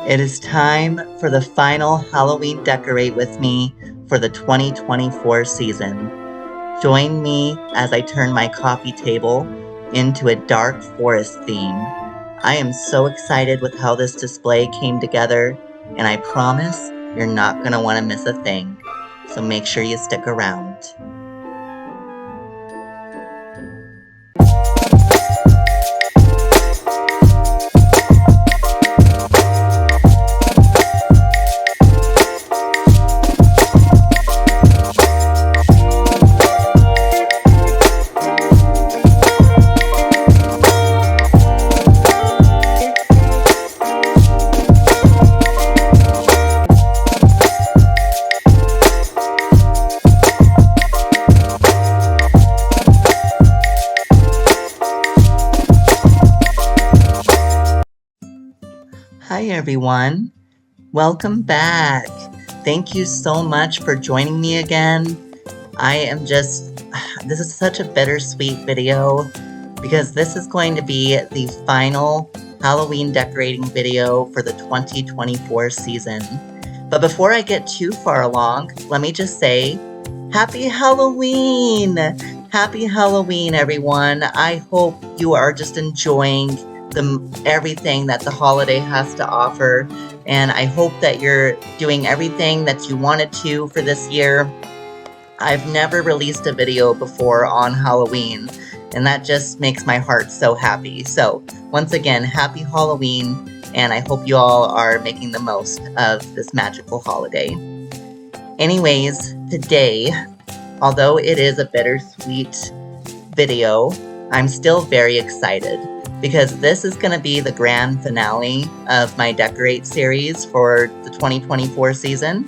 It is time for the final Halloween decorate with me for the 2024 season. Join me as I turn my coffee table into a dark forest theme. I am so excited with how this display came together, and I promise you're not going to want to miss a thing. So make sure you stick around. Hi everyone, welcome back. Thank you so much for joining me again. This is such a bittersweet video because this is going to be the final Halloween decorating video for the 2024 season. But before I get too far along, let me just say, Happy Halloween! Happy Halloween, everyone. I hope you are just enjoying everything that the holiday has to offer, and I hope that you're doing everything that you wanted to for this year. I've never released a video before on Halloween, and that just makes my heart so happy. So once again, happy Halloween, and I hope you all are making the most of this magical holiday. Anyways, today, although it is a bittersweet video, I'm still very excited because this is going to be the grand finale of my Decorate series for the 2024 season.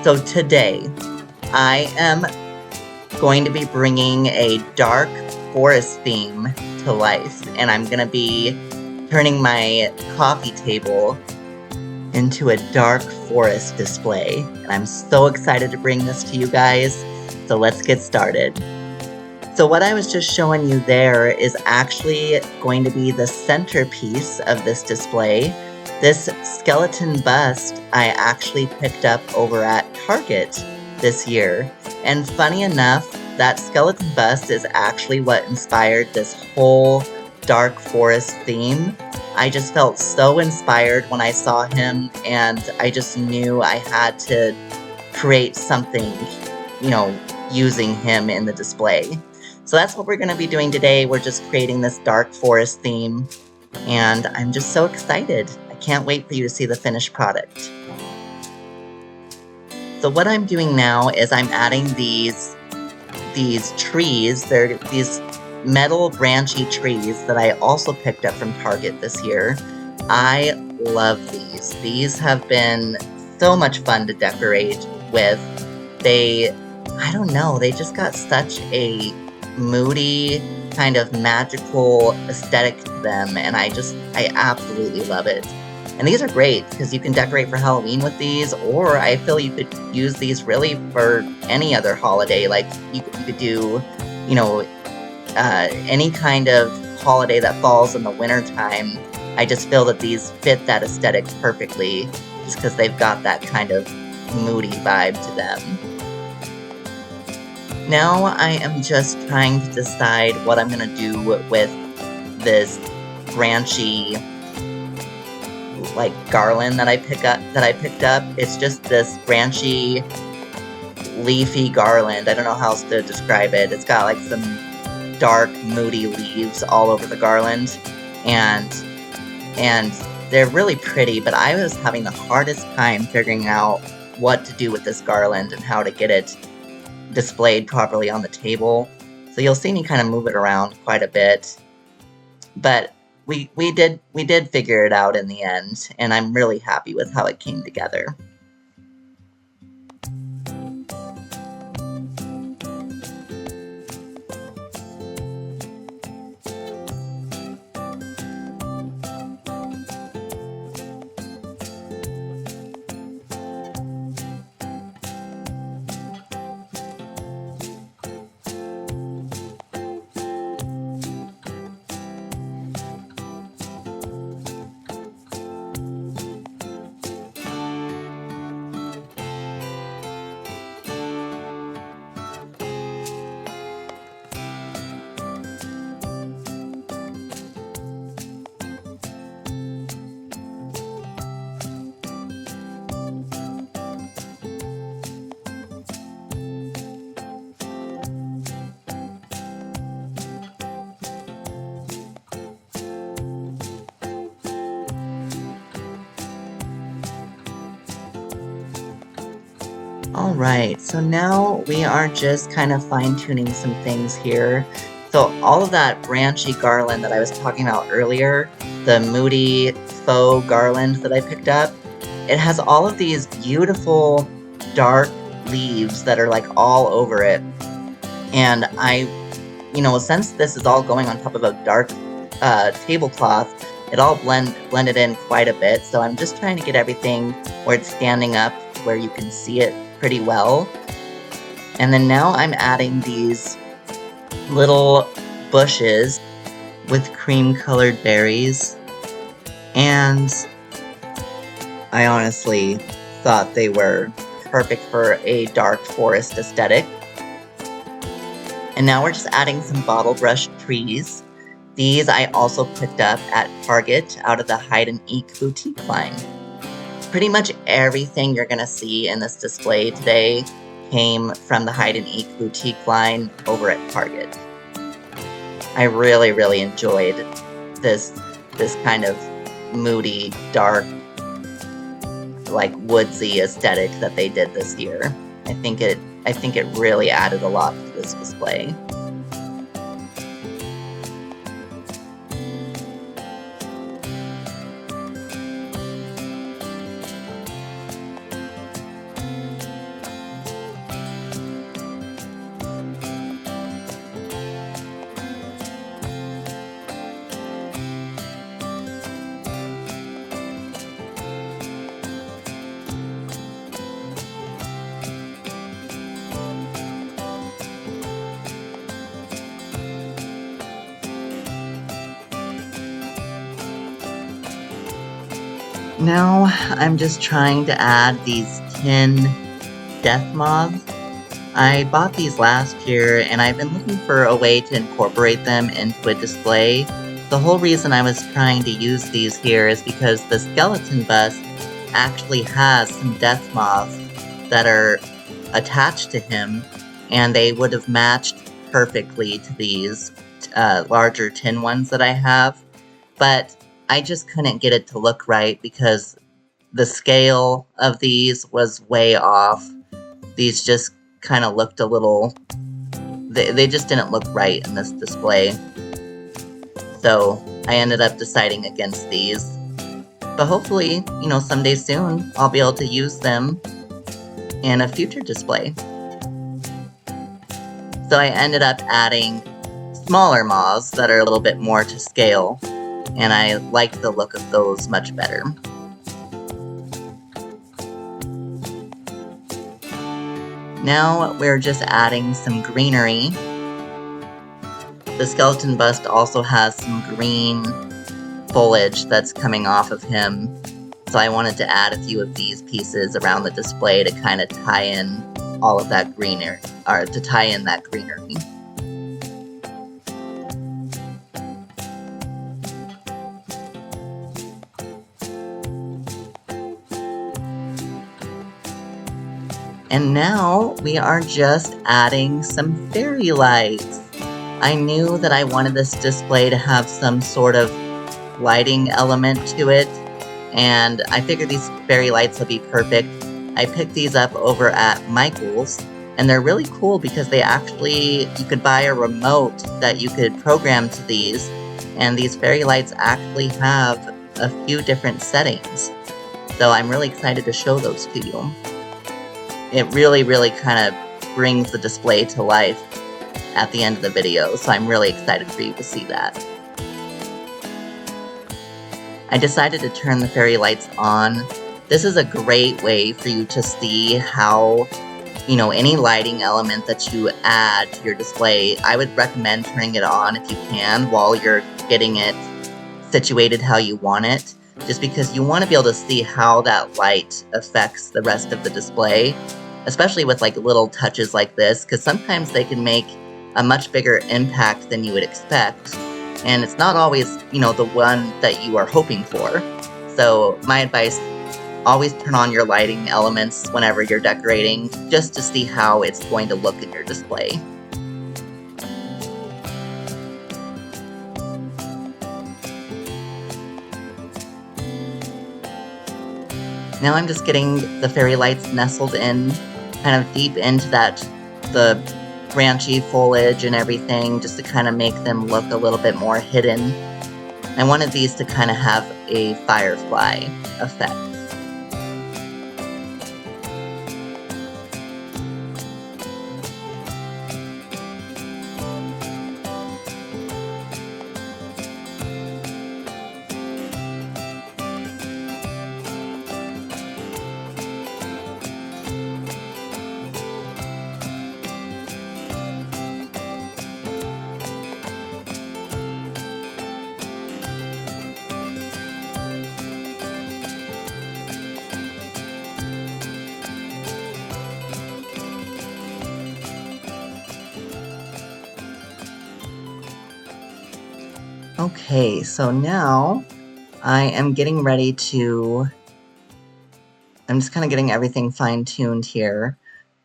So today, I am going to be bringing a dark forest theme to life, and I'm going to be turning my coffee table into a dark forest display. And I'm so excited to bring this to you guys, so let's get started. So what I was just showing you there is actually going to be the centerpiece of this display. This skeleton bust I actually picked up over at Target this year. And funny enough, that skeleton bust is actually what inspired this whole dark forest theme. I just felt so inspired when I saw him, and I just knew I had to create something, using him in the display. So that's what we're going to be doing today. We're just creating this dark forest theme, and I'm just so excited. I can't wait for you to see the finished product. So what I'm doing now is I'm adding these trees. They're these metal branchy trees that I also picked up from Target this year. I love these. These have been so much fun to decorate with. I don't know, they just got such a moody, kind of magical aesthetic to them, and I absolutely love it. And these are great because you can decorate for Halloween with these, or I feel you could use these really for any other holiday. Like you could do, any kind of holiday that falls in the winter time. I just feel that these fit that aesthetic perfectly just because they've got that kind of moody vibe to them. Now I am just trying to decide what I'm going to do with this branchy garland that I picked up. It's just this branchy leafy garland. I don't know how else to describe it. It's got some dark moody leaves all over the garland, and they're really pretty, but I was having the hardest time figuring out what to do with this garland and how to get it displayed properly on the table. So you'll see me kind of move it around quite a bit, but we did figure it out in the end, and I'm really happy with how it came together. All right, so now we are just kind of fine-tuning some things here. So all of that branchy garland that I was talking about earlier, the moody faux garland that I picked up, it has all of these beautiful dark leaves that are like all over it. And since this is all going on top of a dark tablecloth, it all blended in quite a bit. So I'm just trying to get everything where it's standing up, where you can see it pretty well. And then now I'm adding these little bushes with cream-colored berries. And I honestly thought they were perfect for a dark forest aesthetic. And now we're just adding some bottle brush trees. These I also picked up at Target out of the Hide and Eek boutique line. Pretty much everything you're going to see in this display today came from the Hide and Eek boutique line over at Target. I really, really enjoyed this kind of moody, dark, like woodsy aesthetic that they did this year. I think it really added a lot to this display. Now I'm just trying to add these tin death moths. I bought these last year and I've been looking for a way to incorporate them into a display. The whole reason I was trying to use these here is because the skeleton bust actually has some death moths that are attached to him, and they would have matched perfectly to these larger tin ones that I have. But I just couldn't get it to look right because the scale of these was way off. These just kind of looked a little... They just didn't look right in this display. So I ended up deciding against these. But hopefully, someday soon, I'll be able to use them in a future display. So I ended up adding smaller moths that are a little bit more to scale, and I like the look of those much better. Now we're just adding some greenery. The skeleton bust also has some green foliage that's coming off of him, so I wanted to add a few of these pieces around the display to kind of tie in all of that greenery, or to tie in that greenery. And now we are just adding some fairy lights. I knew that I wanted this display to have some sort of lighting element to it, and I figured these fairy lights would be perfect. I picked these up over at Michael's, and they're really cool because you could buy a remote that you could program to these, and these fairy lights actually have a few different settings. So I'm really excited to show those to you. It really, really kind of brings the display to life at the end of the video, so I'm really excited for you to see that. I decided to turn the fairy lights on. This is a great way for you to see how, any lighting element that you add to your display, I would recommend turning it on if you can while you're getting it situated how you want it, just because you want to be able to see how that light affects the rest of the display, especially with little touches like this, because sometimes they can make a much bigger impact than you would expect, and it's not always, the one that you are hoping for. So my advice, always turn on your lighting elements whenever you're decorating, just to see how it's going to look in your display. Now I'm just getting the fairy lights nestled in kind of deep into the branchy foliage and everything, just to kind of make them look a little bit more hidden. I wanted these to kind of have a firefly effect. Okay, so now I am getting ready to, I'm just kind of getting everything fine-tuned here,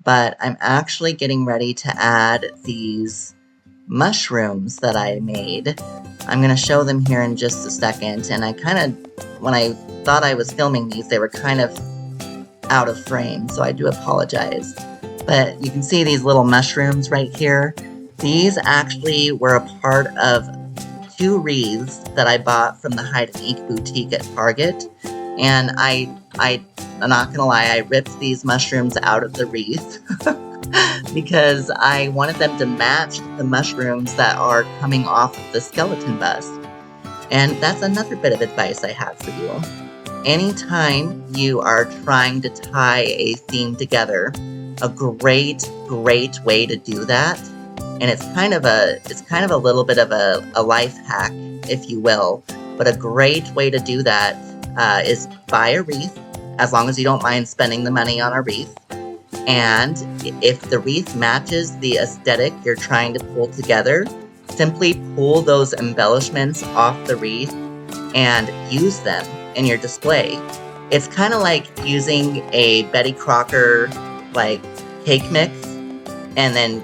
but I'm actually getting ready to add these mushrooms that I made. I'm going to show them here in just a second, and when I thought I was filming these, they were kind of out of frame, so I do apologize. But you can see these little mushrooms right here. These actually were a part of 2 wreaths that I bought from the Hide and Eek boutique at Target, and I'm not gonna lie, I ripped these mushrooms out of the wreath because I wanted them to match the mushrooms that are coming off of the skeleton bust. And that's another bit of advice I have for you. Anytime you are trying to tie a theme together, a great way to do that, and it's kind of a little bit of a life hack, if you will, but a great way to do that is buy a wreath, as long as you don't mind spending the money on a wreath. And if the wreath matches the aesthetic you're trying to pull together, simply pull those embellishments off the wreath and use them in your display. It's kind of like using a Betty Crocker like cake mix and then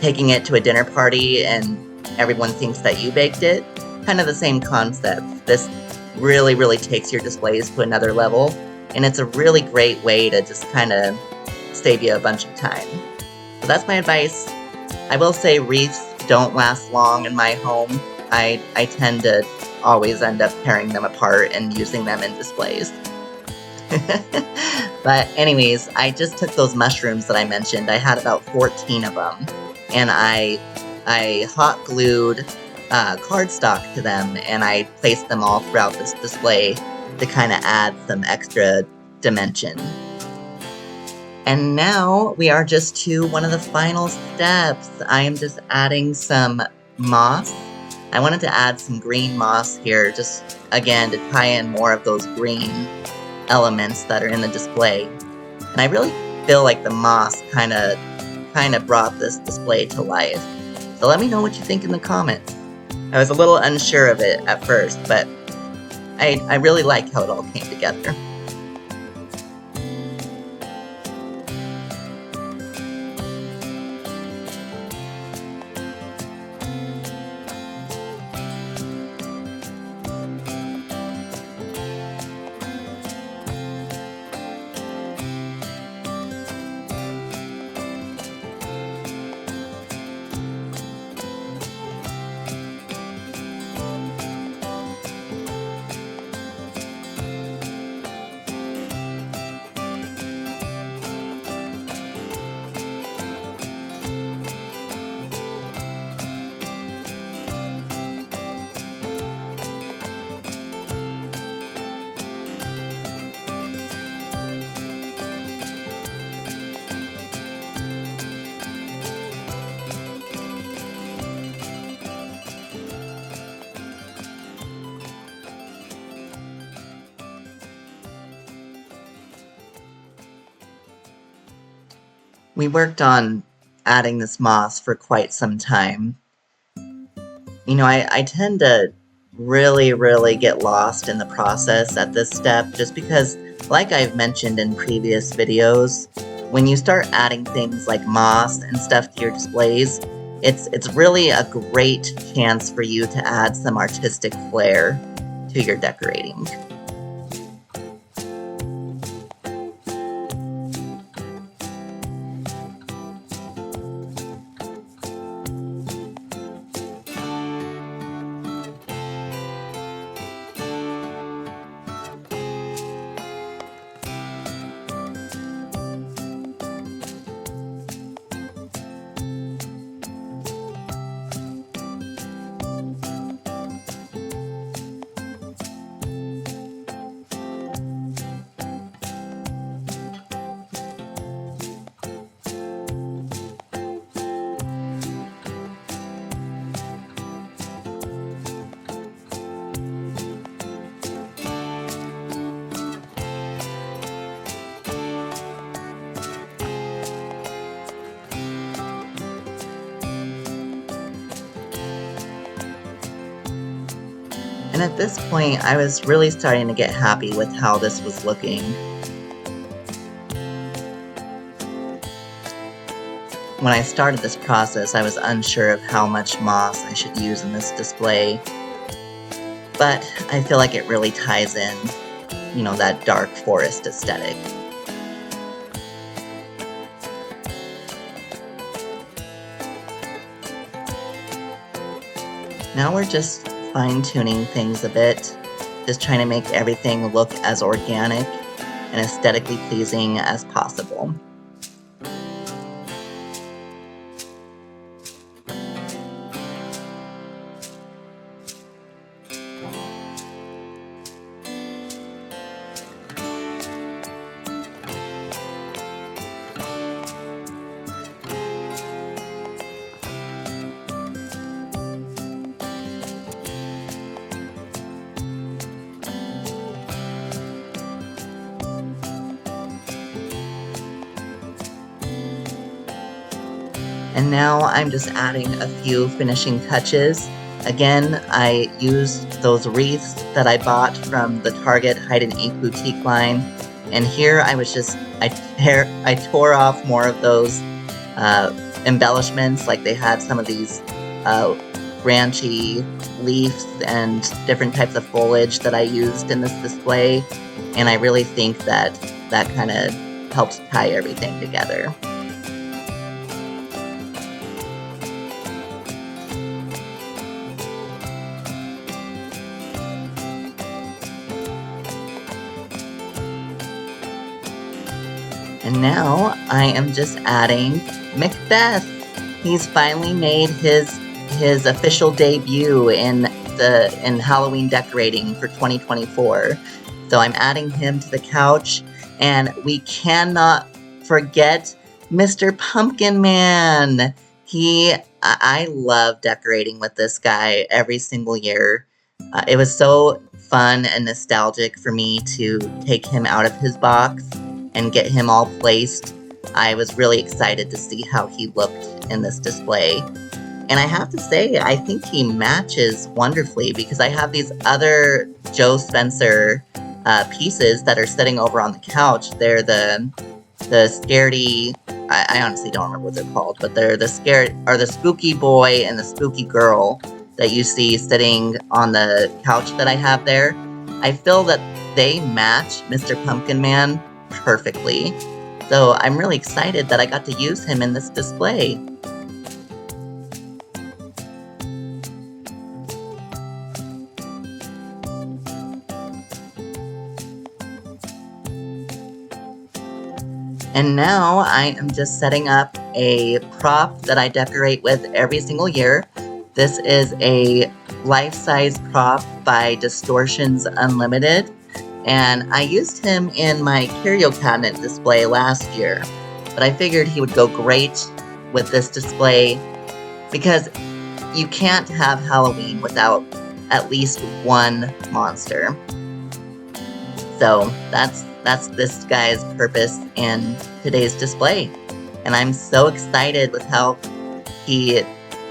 taking it to a dinner party and everyone thinks that you baked it. Kind of the same concept. This really takes your displays to another level, and it's a really great way to just kind of save you a bunch of time. So that's my advice. I will say wreaths don't last long in my home. I tend to always end up tearing them apart and using them in displays. But anyways, I just took those mushrooms that I mentioned. I had about 14 of them, and I hot glued cardstock to them, and I placed them all throughout this display to kind of add some extra dimension. And now we are just to one of the final steps. I am just adding some moss. I wanted to add some green moss here, just again to tie in more of those green elements that are in the display. And I really feel like the moss kind of brought this display to life. So let me know what you think in the comments. I was a little unsure of it at first, but I really like how it all came together. We worked on adding this moss for quite some time. You know, I tend to really get lost in the process at this step, just because, like I've mentioned in previous videos, when you start adding things like moss and stuff to your displays, it's really a great chance for you to add some artistic flair to your decorating. And at this point, I was really starting to get happy with how this was looking. When I started this process, I was unsure of how much moss I should use in this display, but I feel like it really ties in, you know, that dark forest aesthetic. Now we're just fine-tuning things a bit, just trying to make everything look as organic and aesthetically pleasing as possible. And now I'm just adding a few finishing touches. Again, I used those wreaths that I bought from the Target Hide and Ink Boutique line. And here I tore off more of those embellishments, like they had some of these branchy leaves and different types of foliage that I used in this display. And I really think that that kind of helps tie everything together. And now I am just adding Macbeth. He's finally made his official debut in Halloween decorating for 2024. So I'm adding him to the couch, and we cannot forget Mr. Pumpkin Man. I love decorating with this guy every single year. It was so fun and nostalgic for me to take him out of his box and get him all placed. I was really excited to see how he looked in this display. And I have to say, I think he matches wonderfully because I have these other Joe Spencer pieces that are sitting over on the couch. They're the scaredy, I honestly don't remember what they're called, but they're the spooky boy and the spooky girl that you see sitting on the couch that I have there. I feel that they match Mr. Pumpkin Man perfectly. So I'm really excited that I got to use him in this display. And now I am just setting up a prop that I decorate with every single year. This is a life-size prop by Distortions Unlimited. And I used him in my curio cabinet display last year, but I figured he would go great with this display because you can't have Halloween without at least one monster. So that's this guy's purpose in today's display. And I'm so excited with how he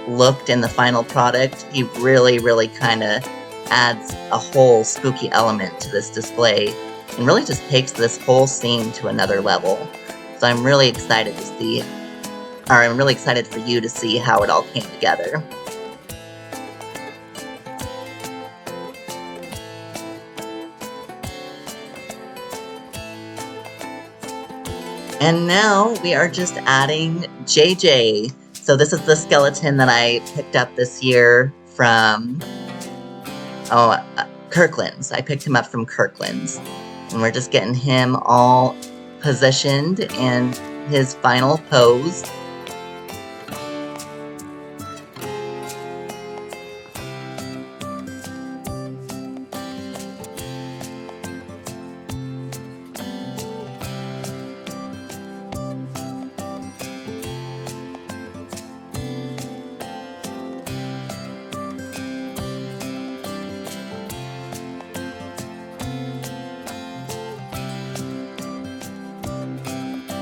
looked in the final product. He really kind of adds a whole spooky element to this display and really just takes this whole scene to another level. So I'm really excited for you to see how it all came together. And now we are just adding JJ. So this is the skeleton that I picked up this year from Kirkland's. I picked him up from Kirkland's. And we're just getting him all positioned in his final pose.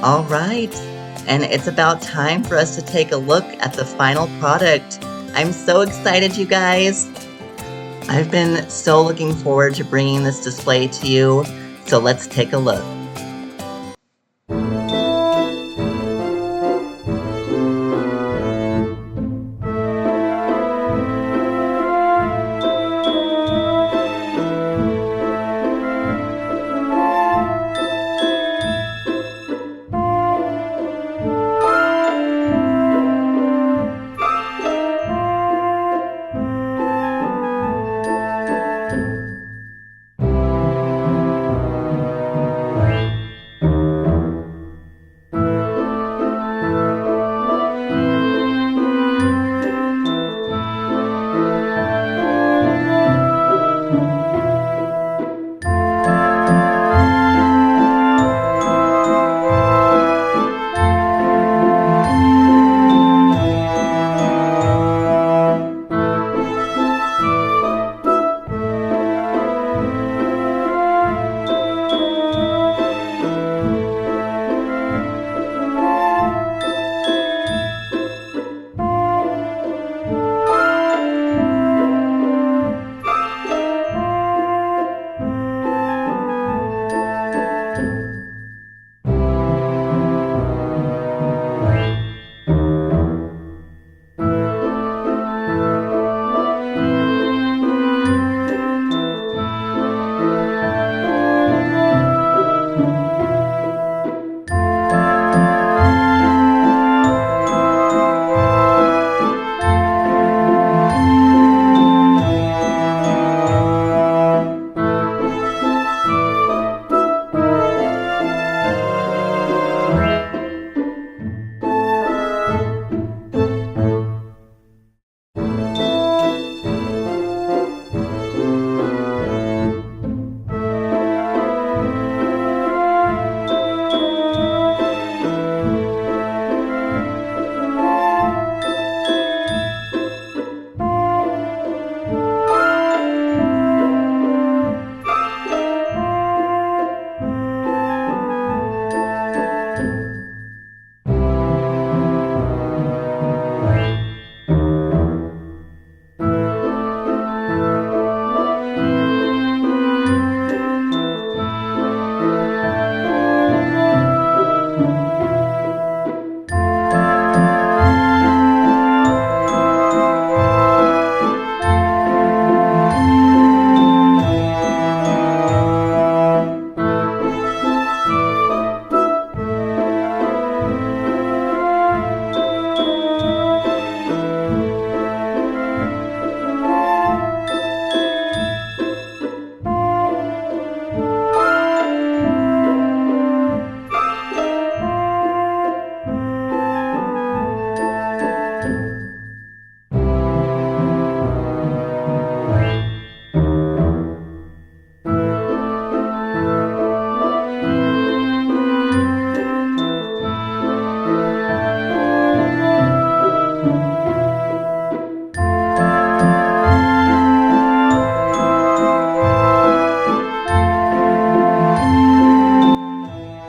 All right, and it's about time for us to take a look at the final product. I'm so excited, you guys. I've been so looking forward to bringing this display to you, so let's take a look.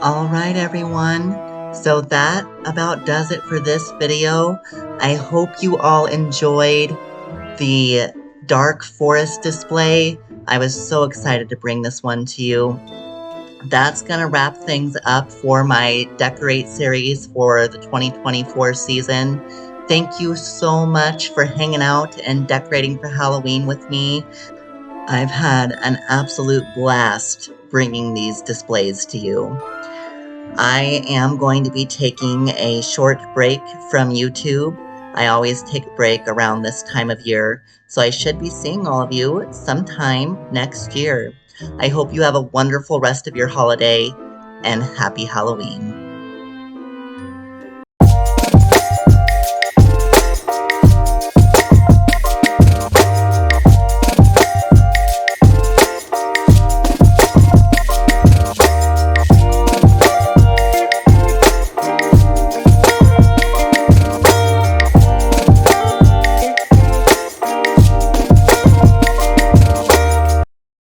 All right, everyone. So that about does it for this video. I hope you all enjoyed the dark forest display. I was so excited to bring this one to you. That's going to wrap things up for my Decorate series for the 2024 season. Thank you so much for hanging out and decorating for Halloween with me. I've had an absolute blast bringing these displays to you. I am going to be taking a short break from YouTube. I always take a break around this time of year, so I should be seeing all of you sometime next year. I hope you have a wonderful rest of your holiday, and happy Halloween.